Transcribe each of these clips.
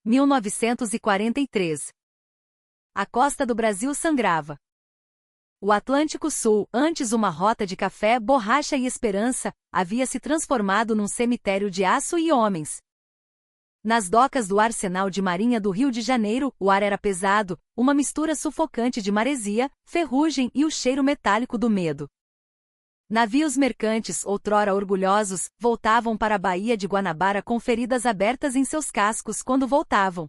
1943. A costa do Brasil sangrava. O Atlântico Sul, antes uma rota de café, borracha e esperança, havia se transformado num cemitério de aço e homens. Nas docas do Arsenal de Marinha do Rio de Janeiro, o ar era pesado, uma mistura sufocante de maresia, ferrugem e o cheiro metálico do medo. Navios mercantes, outrora orgulhosos, voltavam para a Baía de Guanabara com feridas abertas em seus cascos quando voltavam.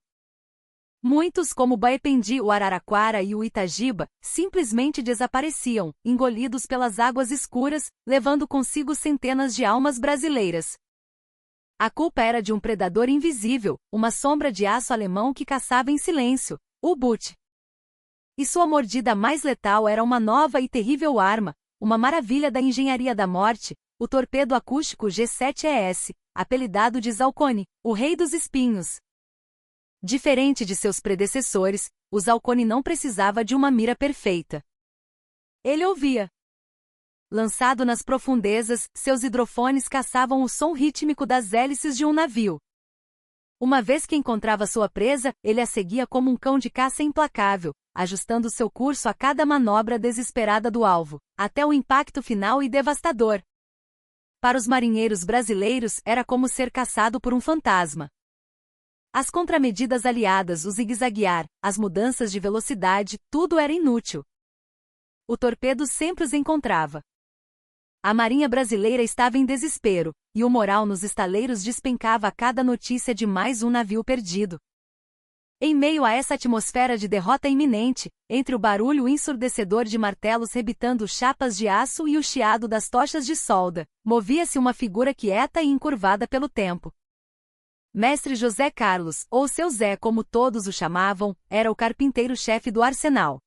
Muitos, como o Baependi, o Araraquara e o Itagiba, simplesmente desapareciam, engolidos pelas águas escuras, levando consigo centenas de almas brasileiras. A culpa era de um predador invisível, uma sombra de aço alemão que caçava em silêncio, o U-Boot. E sua mordida mais letal era uma nova e terrível arma, uma maravilha da engenharia da morte, o torpedo acústico G7ES, apelidado de Zalcone, o rei dos espinhos. Diferente de seus predecessores, o Zalcone não precisava de uma mira perfeita. Ele ouvia. Lançado nas profundezas, seus hidrofones caçavam o som rítmico das hélices de um navio. Uma vez que encontrava sua presa, ele a seguia como um cão de caça implacável, ajustando seu curso a cada manobra desesperada do alvo, até o impacto final e devastador. Para os marinheiros brasileiros, era como ser caçado por um fantasma. As contramedidas aliadas, o zigue-zaguear, as mudanças de velocidade, tudo era inútil. O torpedo sempre os encontrava. A Marinha Brasileira estava em desespero, e o moral nos estaleiros despencava a cada notícia de mais um navio perdido. Em meio a essa atmosfera de derrota iminente, entre o barulho ensurdecedor de martelos rebitando chapas de aço e o chiado das tochas de solda, movia-se uma figura quieta e encurvada pelo tempo. Mestre José Carlos, ou seu Zé como todos o chamavam, era o carpinteiro-chefe do arsenal.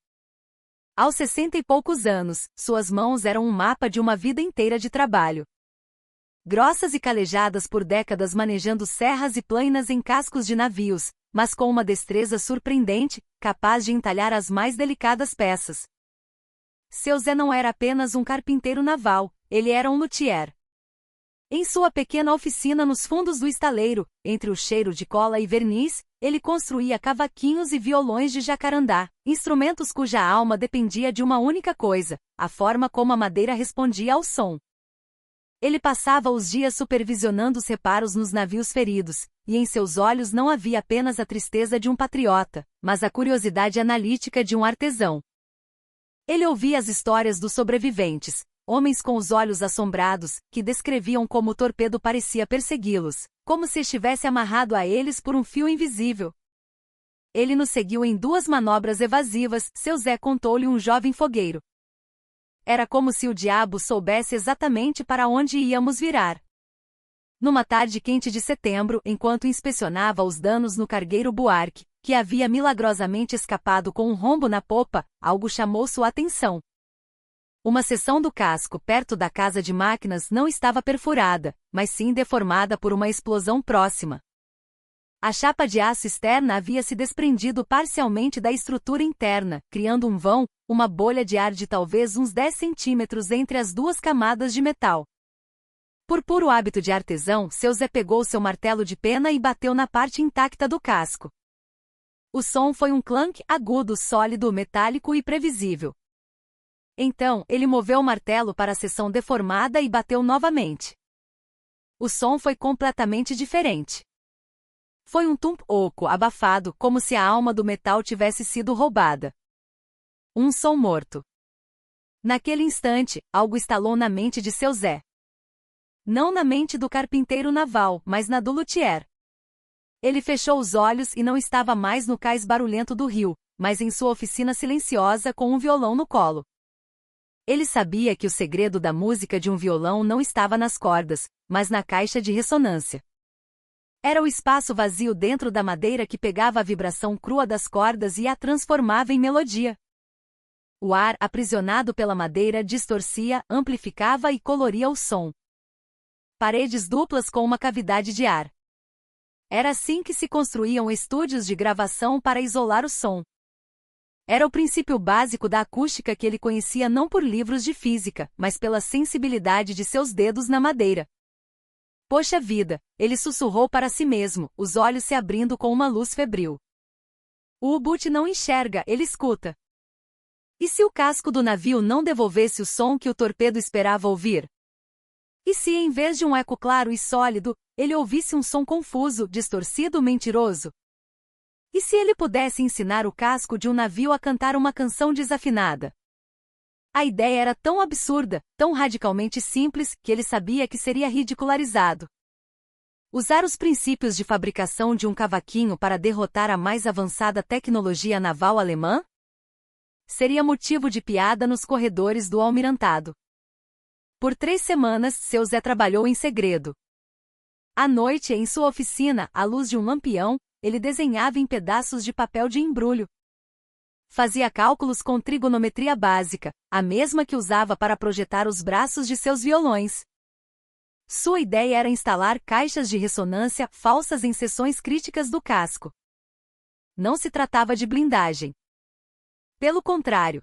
Aos 60 e poucos anos, suas mãos eram um mapa de uma vida inteira de trabalho. Grossas e calejadas por décadas manejando serras e plainas em cascos de navios, mas com uma destreza surpreendente, capaz de entalhar as mais delicadas peças. Seu Zé não era apenas um carpinteiro naval, ele era um luthier. Em sua pequena oficina nos fundos do estaleiro, entre o cheiro de cola e verniz, ele construía cavaquinhos e violões de jacarandá, instrumentos cuja alma dependia de uma única coisa, a forma como a madeira respondia ao som. Ele passava os dias supervisionando os reparos nos navios feridos, e em seus olhos não havia apenas a tristeza de um patriota, mas a curiosidade analítica de um artesão. Ele ouvia as histórias dos sobreviventes, homens com os olhos assombrados, que descreviam como o torpedo parecia persegui-los, como se estivesse amarrado a eles por um fio invisível. Ele nos seguiu em 2 manobras evasivas, seu Zé contou-lhe um jovem fogueiro. Era como se o diabo soubesse exatamente para onde íamos virar. Numa tarde quente de setembro, enquanto inspecionava os danos no cargueiro Buarque, que havia milagrosamente escapado com um rombo na popa, algo chamou sua atenção. Uma seção do casco perto da casa de máquinas não estava perfurada, mas sim deformada por uma explosão próxima. A chapa de aço externa havia se desprendido parcialmente da estrutura interna, criando um vão, uma bolha de ar de talvez uns 10 centímetros entre as 2 camadas de metal. Por puro hábito de artesão, seu Zé pegou seu martelo de pena e bateu na parte intacta do casco. O som foi um clunk agudo, sólido, metálico e previsível. Então, ele moveu o martelo para a seção deformada e bateu novamente. O som foi completamente diferente. Foi um tum oco, abafado, como se a alma do metal tivesse sido roubada. Um som morto. Naquele instante, algo estalou na mente de seu Zé. Não na mente do carpinteiro naval, mas na do luthier. Ele fechou os olhos e não estava mais no cais barulhento do rio, mas em sua oficina silenciosa com um violão no colo. Ele sabia que o segredo da música de um violão não estava nas cordas, mas na caixa de ressonância. Era o espaço vazio dentro da madeira que pegava a vibração crua das cordas e a transformava em melodia. O ar, aprisionado pela madeira, distorcia, amplificava e coloria o som. Paredes duplas com uma cavidade de ar. Era assim que se construíam estúdios de gravação para isolar o som. Era o princípio básico da acústica que ele conhecia não por livros de física, mas pela sensibilidade de seus dedos na madeira. Poxa vida, ele sussurrou para si mesmo, os olhos se abrindo com uma luz febril. O U-Boot não enxerga, ele escuta. E se o casco do navio não devolvesse o som que o torpedo esperava ouvir? E se, em vez de um eco claro e sólido, ele ouvisse um som confuso, distorcido, mentiroso? E se ele pudesse ensinar o casco de um navio a cantar uma canção desafinada? A ideia era tão absurda, tão radicalmente simples, que ele sabia que seria ridicularizado. Usar os princípios de fabricação de um cavaquinho para derrotar a mais avançada tecnologia naval alemã? Seria motivo de piada nos corredores do almirantado. Por 3 semanas, seu Zé trabalhou em segredo. À noite, em sua oficina, à luz de um lampião, ele desenhava em pedaços de papel de embrulho. Fazia cálculos com trigonometria básica, a mesma que usava para projetar os braços de seus violões. Sua ideia era instalar caixas de ressonância falsas em seções críticas do casco. Não se tratava de blindagem. Pelo contrário.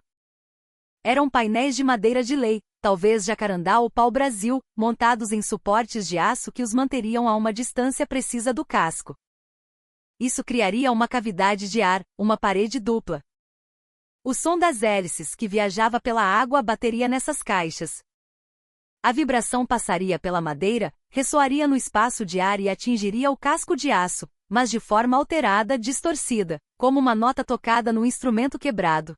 Eram painéis de madeira de lei, talvez jacarandá ou pau-brasil, montados em suportes de aço que os manteriam a uma distância precisa do casco. Isso criaria uma cavidade de ar, uma parede dupla. O som das hélices que viajava pela água bateria nessas caixas. A vibração passaria pela madeira, ressoaria no espaço de ar e atingiria o casco de aço, mas de forma alterada, distorcida, como uma nota tocada num instrumento quebrado.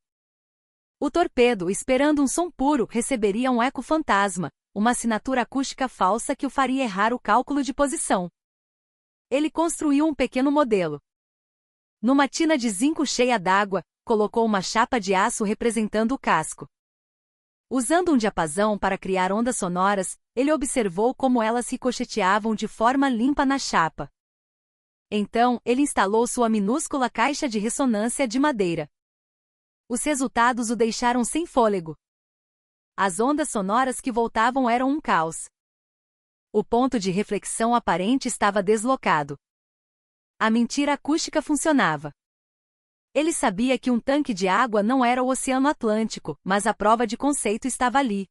O torpedo, esperando um som puro, receberia um eco fantasma, uma assinatura acústica falsa que o faria errar o cálculo de posição. Ele construiu um pequeno modelo. Numa tina de zinco cheia d'água, colocou uma chapa de aço representando o casco. Usando um diapasão para criar ondas sonoras, ele observou como elas ricocheteavam de forma limpa na chapa. Então, ele instalou sua minúscula caixa de ressonância de madeira. Os resultados o deixaram sem fôlego. As ondas sonoras que voltavam eram um caos. O ponto de reflexão aparente estava deslocado. A mentira acústica funcionava. Ele sabia que um tanque de água não era o Oceano Atlântico, mas a prova de conceito estava ali.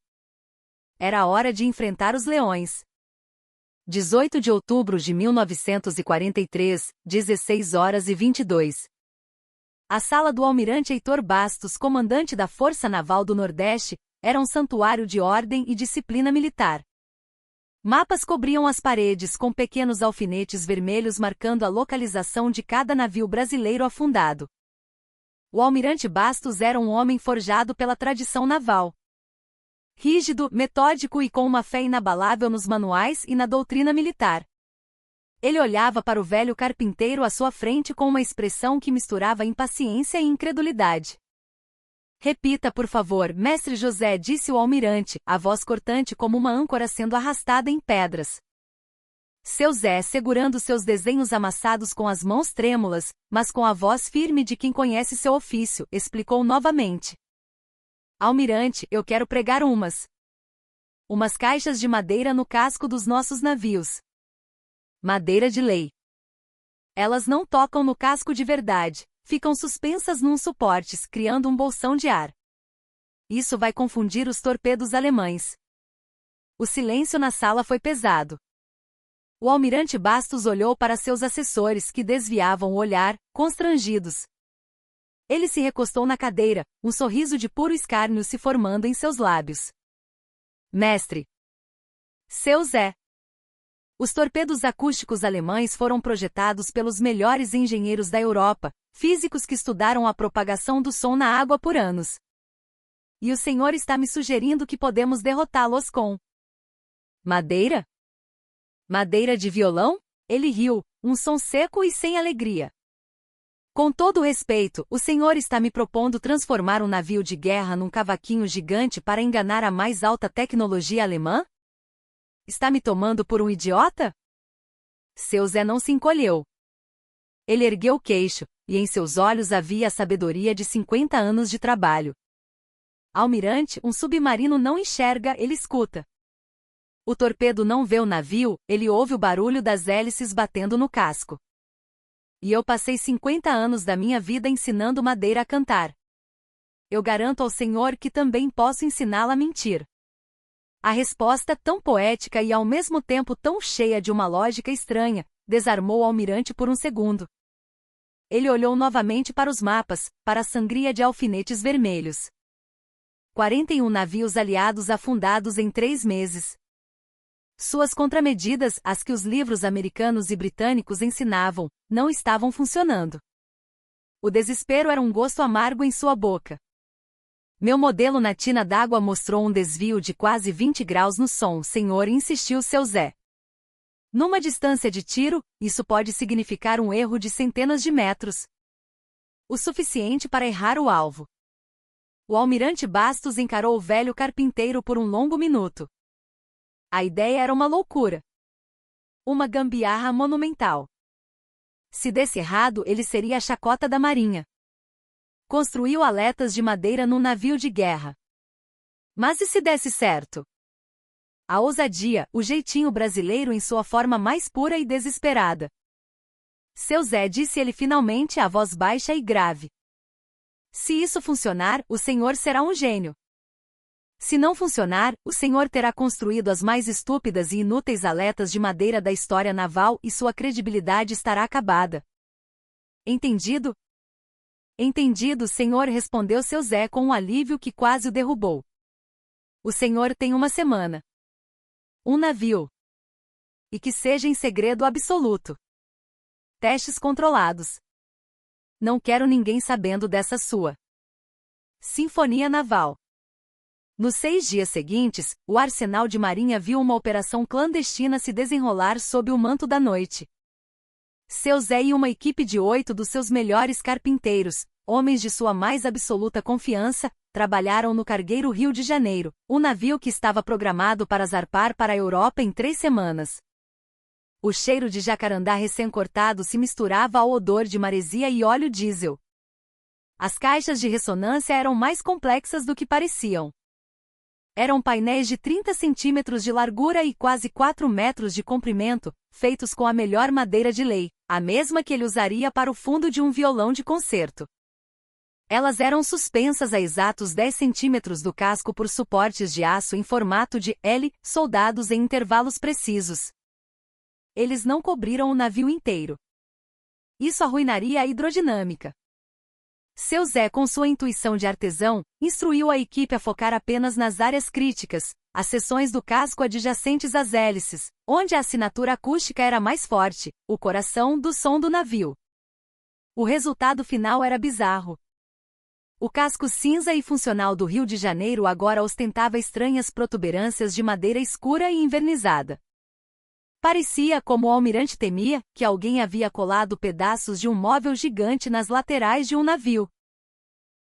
Era hora de enfrentar os leões. 18 de outubro de 1943, 16h22. A sala do almirante Heitor Bastos, comandante da Força Naval do Nordeste, era um santuário de ordem e disciplina militar. Mapas cobriam as paredes com pequenos alfinetes vermelhos marcando a localização de cada navio brasileiro afundado. O almirante Bastos era um homem forjado pela tradição naval. Rígido, metódico e com uma fé inabalável nos manuais e na doutrina militar. Ele olhava para o velho carpinteiro à sua frente com uma expressão que misturava impaciência e incredulidade. Repita, por favor, mestre José, disse o almirante, a voz cortante como uma âncora sendo arrastada em pedras. Seu Zé, segurando seus desenhos amassados com as mãos trêmulas, mas com a voz firme de quem conhece seu ofício, explicou novamente. Almirante, eu quero pregar umas caixas de madeira no casco dos nossos navios. Madeira de lei. Elas não tocam no casco de verdade, ficam suspensas num suportes, criando um bolsão de ar. Isso vai confundir os torpedos alemães. O silêncio na sala foi pesado. O almirante Bastos olhou para seus assessores que desviavam o olhar, constrangidos. Ele se recostou na cadeira, um sorriso de puro escárnio se formando em seus lábios. Mestre. Seu Zé. Os torpedos acústicos alemães foram projetados pelos melhores engenheiros da Europa, físicos que estudaram a propagação do som na água por anos. E o senhor está me sugerindo que podemos derrotá-los com madeira? Madeira de violão? Ele riu, um som seco e sem alegria. Com todo respeito, o senhor está me propondo transformar um navio de guerra num cavaquinho gigante para enganar a mais alta tecnologia alemã? Está me tomando por um idiota? Seu Zé não se encolheu. Ele ergueu o queixo, e em seus olhos havia a sabedoria de 50 anos de trabalho. Almirante, um submarino não enxerga, ele escuta. O torpedo não vê o navio, ele ouve o barulho das hélices batendo no casco. E eu passei 50 anos da minha vida ensinando madeira a cantar. Eu garanto ao senhor que também posso ensiná-la a mentir. A resposta, tão poética e ao mesmo tempo tão cheia de uma lógica estranha, desarmou o almirante por um segundo. Ele olhou novamente para os mapas, para a sangria de alfinetes vermelhos. 41 navios aliados afundados em 3 meses. Suas contramedidas, as que os livros americanos e britânicos ensinavam, não estavam funcionando. O desespero era um gosto amargo em sua boca. Meu modelo na tina d'água mostrou um desvio de quase 20 graus no som, senhor, insistiu seu Zé. Numa distância de tiro, isso pode significar um erro de centenas de metros. O suficiente para errar o alvo. O almirante Bastos encarou o velho carpinteiro por um longo minuto. A ideia era uma loucura. Uma gambiarra monumental. Se desse errado, ele seria a chacota da marinha. Construiu aletas de madeira num navio de guerra. Mas e se desse certo? A ousadia, o jeitinho brasileiro em sua forma mais pura e desesperada. Seu Zé, disse ele finalmente, a voz baixa e grave. Se isso funcionar, o senhor será um gênio. Se não funcionar, o senhor terá construído as mais estúpidas e inúteis aletas de madeira da história naval e sua credibilidade estará acabada. Entendido? Entendido, senhor, respondeu seu Zé com um alívio que quase o derrubou. O senhor tem uma semana. Um navio. E que seja em segredo absoluto. Testes controlados. Não quero ninguém sabendo dessa sua sinfonia naval. Nos 6 dias seguintes, o arsenal de marinha viu uma operação clandestina se desenrolar sob o manto da noite. Seu Zé e uma equipe de 8 dos seus melhores carpinteiros, homens de sua mais absoluta confiança, trabalharam no cargueiro Rio de Janeiro, um navio que estava programado para zarpar para a Europa em 3 semanas. O cheiro de jacarandá recém-cortado se misturava ao odor de maresia e óleo diesel. As caixas de ressonância eram mais complexas do que pareciam. Eram painéis de 30 centímetros de largura e quase 4 metros de comprimento, feitos com a melhor madeira de lei, a mesma que ele usaria para o fundo de um violão de concerto. Elas eram suspensas a exatos 10 centímetros do casco por suportes de aço em formato de L, soldados em intervalos precisos. Eles não cobriram o navio inteiro. Isso arruinaria a hidrodinâmica. Seu Zé, com sua intuição de artesão, instruiu a equipe a focar apenas nas áreas críticas, as seções do casco adjacentes às hélices, onde a assinatura acústica era mais forte, o coração do som do navio. O resultado final era bizarro. O casco cinza e funcional do Rio de Janeiro agora ostentava estranhas protuberâncias de madeira escura e envernizada. Parecia, como o almirante temia, que alguém havia colado pedaços de um móvel gigante nas laterais de um navio.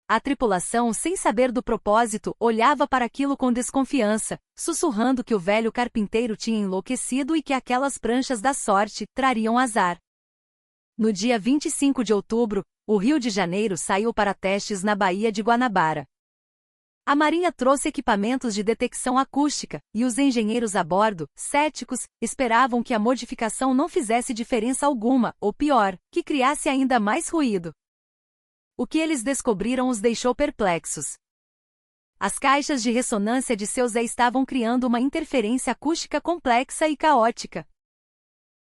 A tripulação, sem saber do propósito, olhava para aquilo com desconfiança, sussurrando que o velho carpinteiro tinha enlouquecido e que aquelas pranchas da sorte trariam azar. No dia 25 de outubro, o Rio de Janeiro saiu para testes na Baía de Guanabara. A Marinha trouxe equipamentos de detecção acústica, e os engenheiros a bordo, céticos, esperavam que a modificação não fizesse diferença alguma, ou pior, que criasse ainda mais ruído. O que eles descobriram os deixou perplexos. As caixas de ressonância de seu Zé estavam criando uma interferência acústica complexa e caótica.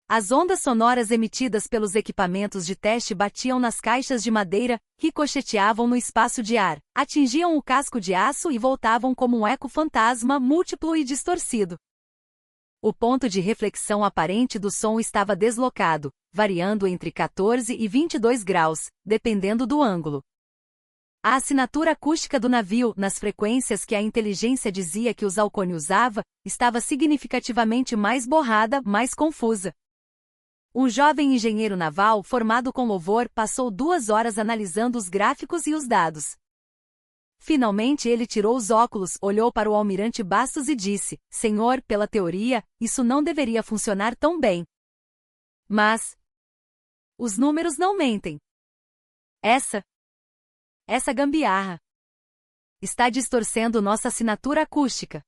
As ondas sonoras emitidas pelos equipamentos de teste batiam nas caixas de madeira, ricocheteavam no espaço de ar, atingiam o casco de aço e voltavam como um eco fantasma múltiplo e distorcido. O ponto de reflexão aparente do som estava deslocado, variando entre 14 e 22 graus, dependendo do ângulo. A assinatura acústica do navio, nas frequências que a inteligência dizia que o Falcone usava, estava significativamente mais borrada, mais confusa. Um jovem engenheiro naval, formado com louvor, passou 2 horas analisando os gráficos e os dados. Finalmente ele tirou os óculos, olhou para o almirante Bastos e disse: Senhor, pela teoria, isso não deveria funcionar tão bem. Mas os números não mentem. Essa gambiarra está distorcendo nossa assinatura acústica.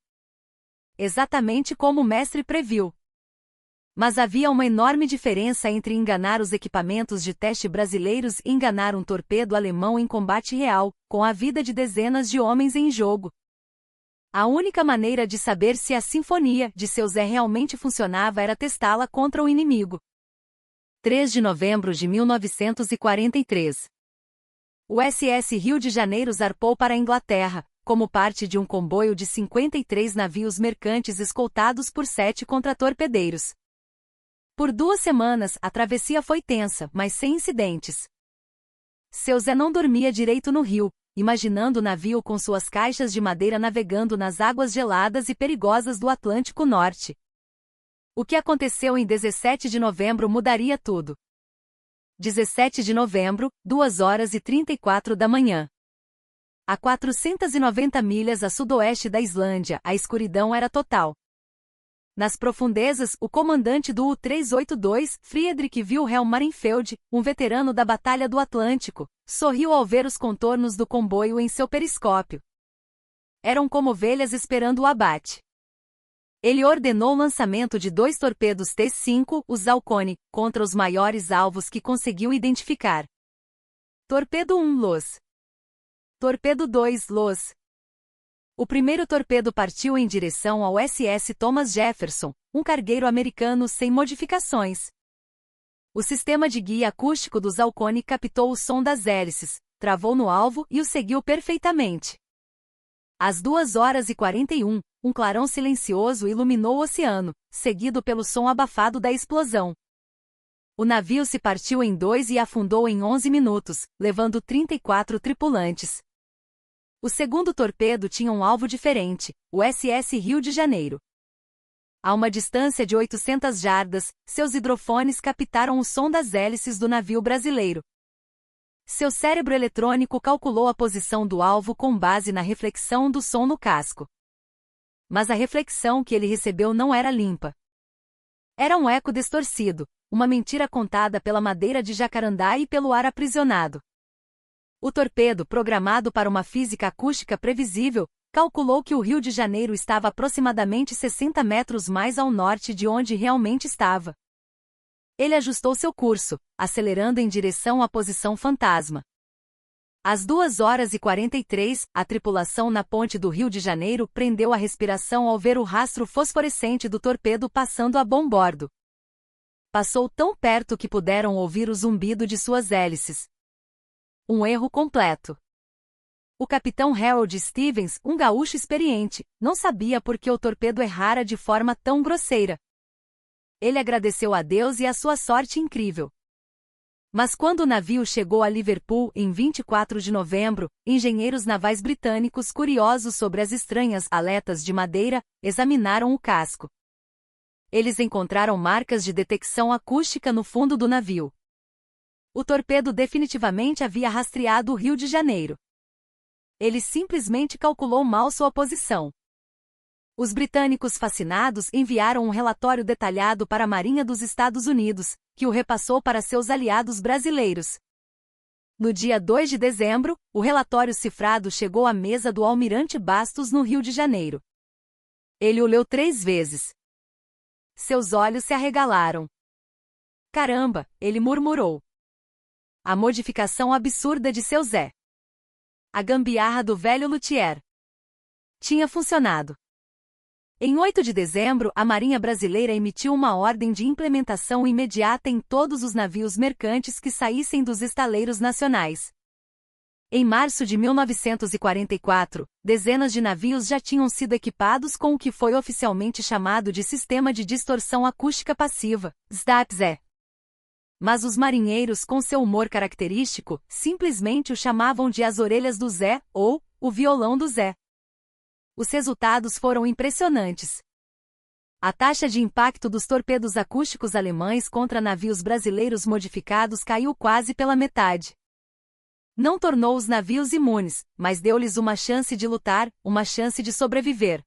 Exatamente como o mestre previu. Mas havia uma enorme diferença entre enganar os equipamentos de teste brasileiros e enganar um torpedo alemão em combate real, com a vida de dezenas de homens em jogo. A única maneira de saber se a sinfonia de seu Zé realmente funcionava era testá-la contra o inimigo. 3 de novembro de 1943. O SS Rio de Janeiro zarpou para a Inglaterra, como parte de um comboio de 53 navios mercantes escoltados por 7 contratorpedeiros. Por 2 semanas, a travessia foi tensa, mas sem incidentes. Seu Zé não dormia direito no rio, imaginando o navio com suas caixas de madeira navegando nas águas geladas e perigosas do Atlântico Norte. O que aconteceu em 17 de novembro mudaria tudo. 17 de novembro, 2h34 da manhã. A 490 milhas a sudoeste da Islândia, a escuridão era total. Nas profundezas, o comandante do U-382, Friedrich Wilhelm Marinfeld, um veterano da Batalha do Atlântico, sorriu ao ver os contornos do comboio em seu periscópio. Eram como ovelhas esperando o abate. Ele ordenou o lançamento de 2 torpedos T-5, os Zalcone, contra os maiores alvos que conseguiu identificar. Torpedo 1 Los. Torpedo 2 Los. O primeiro torpedo partiu em direção ao SS Thomas Jefferson, um cargueiro americano sem modificações. O sistema de guia acústico do Zalcone captou o som das hélices, travou no alvo e o seguiu perfeitamente. Às 2h41, um clarão silencioso iluminou o oceano, seguido pelo som abafado da explosão. O navio se partiu em 2 e afundou em 11 minutos, levando 34 tripulantes. O segundo torpedo tinha um alvo diferente, o SS Rio de Janeiro. A uma distância de 800 jardas, seus hidrofones captaram o som das hélices do navio brasileiro. Seu cérebro eletrônico calculou a posição do alvo com base na reflexão do som no casco. Mas a reflexão que ele recebeu não era limpa. Era um eco distorcido, uma mentira contada pela madeira de jacarandá e pelo ar aprisionado. O torpedo, programado para uma física acústica previsível, calculou que o Rio de Janeiro estava aproximadamente 60 metros mais ao norte de onde realmente estava. Ele ajustou seu curso, acelerando em direção à posição fantasma. Às 2h43, a tripulação na ponte do Rio de Janeiro prendeu a respiração ao ver o rastro fosforescente do torpedo passando a bom bordo. Passou tão perto que puderam ouvir o zumbido de suas hélices. Um erro completo. O capitão Harold Stevens, um gaúcho experiente, não sabia por que o torpedo errara de forma tão grosseira. Ele agradeceu a Deus e a sua sorte incrível. Mas quando o navio chegou a Liverpool, em 24 de novembro, engenheiros navais britânicos curiosos sobre as estranhas aletas de madeira, examinaram o casco. Eles encontraram marcas de detecção acústica no fundo do navio. O torpedo definitivamente havia rastreado o Rio de Janeiro. Ele simplesmente calculou mal sua posição. Os britânicos fascinados enviaram um relatório detalhado para a Marinha dos Estados Unidos, que o repassou para seus aliados brasileiros. No dia 2 de dezembro, o relatório cifrado chegou à mesa do almirante Bastos no Rio de Janeiro. Ele o leu 3 vezes. Seus olhos se arregalaram. Caramba, ele murmurou. A modificação absurda de seu Zé. A gambiarra do velho luthier. Tinha funcionado. Em 8 de dezembro, a Marinha Brasileira emitiu uma ordem de implementação imediata em todos os navios mercantes que saíssem dos estaleiros nacionais. Em março de 1944, dezenas de navios já tinham sido equipados com o que foi oficialmente chamado de Sistema de Distorção Acústica Passiva, SDAPSE. Mas os marinheiros, com seu humor característico, simplesmente o chamavam de as orelhas do Zé, ou o violão do Zé. Os resultados foram impressionantes. A taxa de impacto dos torpedos acústicos alemães contra navios brasileiros modificados caiu quase pela metade. Não tornou os navios imunes, mas deu-lhes uma chance de lutar, uma chance de sobreviver.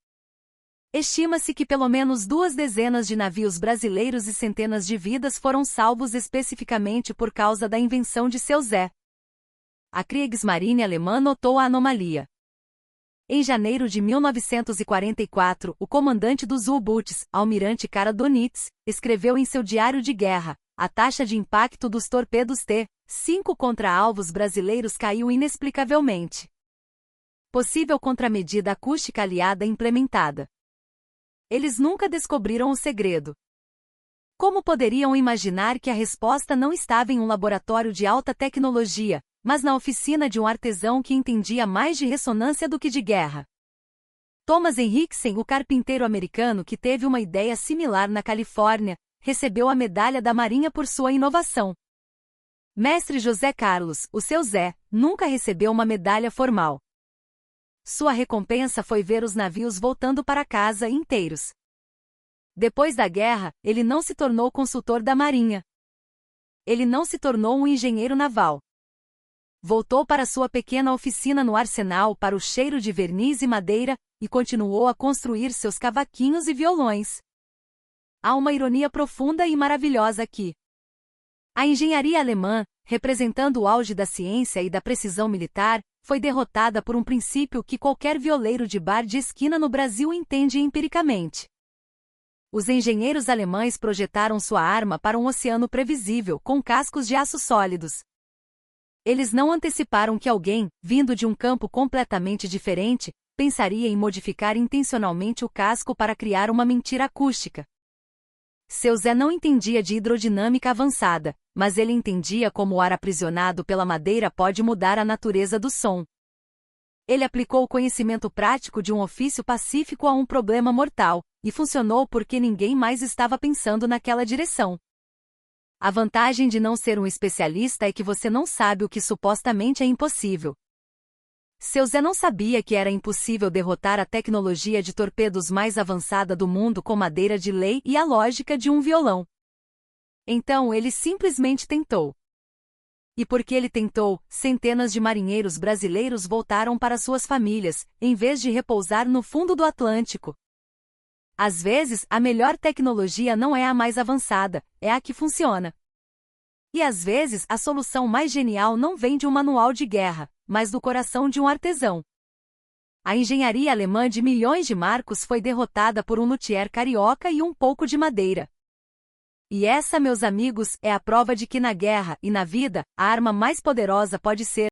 Estima-se que pelo menos 2 dezenas de navios brasileiros e centenas de vidas foram salvos especificamente por causa da invenção de seu Zé. A Kriegsmarine alemã notou a anomalia. Em janeiro de 1944, o comandante dos U-Boots, almirante Karl Donitz, escreveu em seu diário de guerra: a taxa de impacto dos torpedos T-5 contra alvos brasileiros caiu inexplicavelmente. Possível contramedida acústica aliada implementada. Eles nunca descobriram o segredo. Como poderiam imaginar que a resposta não estava em um laboratório de alta tecnologia, mas na oficina de um artesão que entendia mais de ressonância do que de guerra? Thomas Henriksen, o carpinteiro americano que teve uma ideia similar na Califórnia, recebeu a medalha da Marinha por sua inovação. Mestre José Carlos, o seu Zé, nunca recebeu uma medalha formal. Sua recompensa foi ver os navios voltando para casa inteiros. Depois da guerra, ele não se tornou consultor da Marinha. Ele não se tornou um engenheiro naval. Voltou para sua pequena oficina no arsenal para o cheiro de verniz e madeira, e continuou a construir seus cavaquinhos e violões. Há uma ironia profunda e maravilhosa aqui. A engenharia alemã, representando o auge da ciência e da precisão militar, foi derrotada por um princípio que qualquer violeiro de bar de esquina no Brasil entende empiricamente. Os engenheiros alemães projetaram sua arma para um oceano previsível, com cascos de aço sólidos. Eles não anteciparam que alguém, vindo de um campo completamente diferente, pensaria em modificar intencionalmente o casco para criar uma mentira acústica. Seu Zé não entendia de hidrodinâmica avançada, mas ele entendia como o ar aprisionado pela madeira pode mudar a natureza do som. Ele aplicou o conhecimento prático de um ofício pacífico a um problema mortal, e funcionou porque ninguém mais estava pensando naquela direção. A vantagem de não ser um especialista é que você não sabe o que supostamente é impossível. Seu Zé não sabia que era impossível derrotar a tecnologia de torpedos mais avançada do mundo com madeira de lei e a lógica de um violão. Então ele simplesmente tentou. E porque ele tentou, centenas de marinheiros brasileiros voltaram para suas famílias, em vez de repousar no fundo do Atlântico. Às vezes, a melhor tecnologia não é a mais avançada, é a que funciona. E às vezes, a solução mais genial não vem de um manual de guerra, mas do coração de um artesão. A engenharia alemã de milhões de marcos foi derrotada por um luthier carioca e um pouco de madeira. E essa, meus amigos, é a prova de que na guerra e na vida, a arma mais poderosa pode ser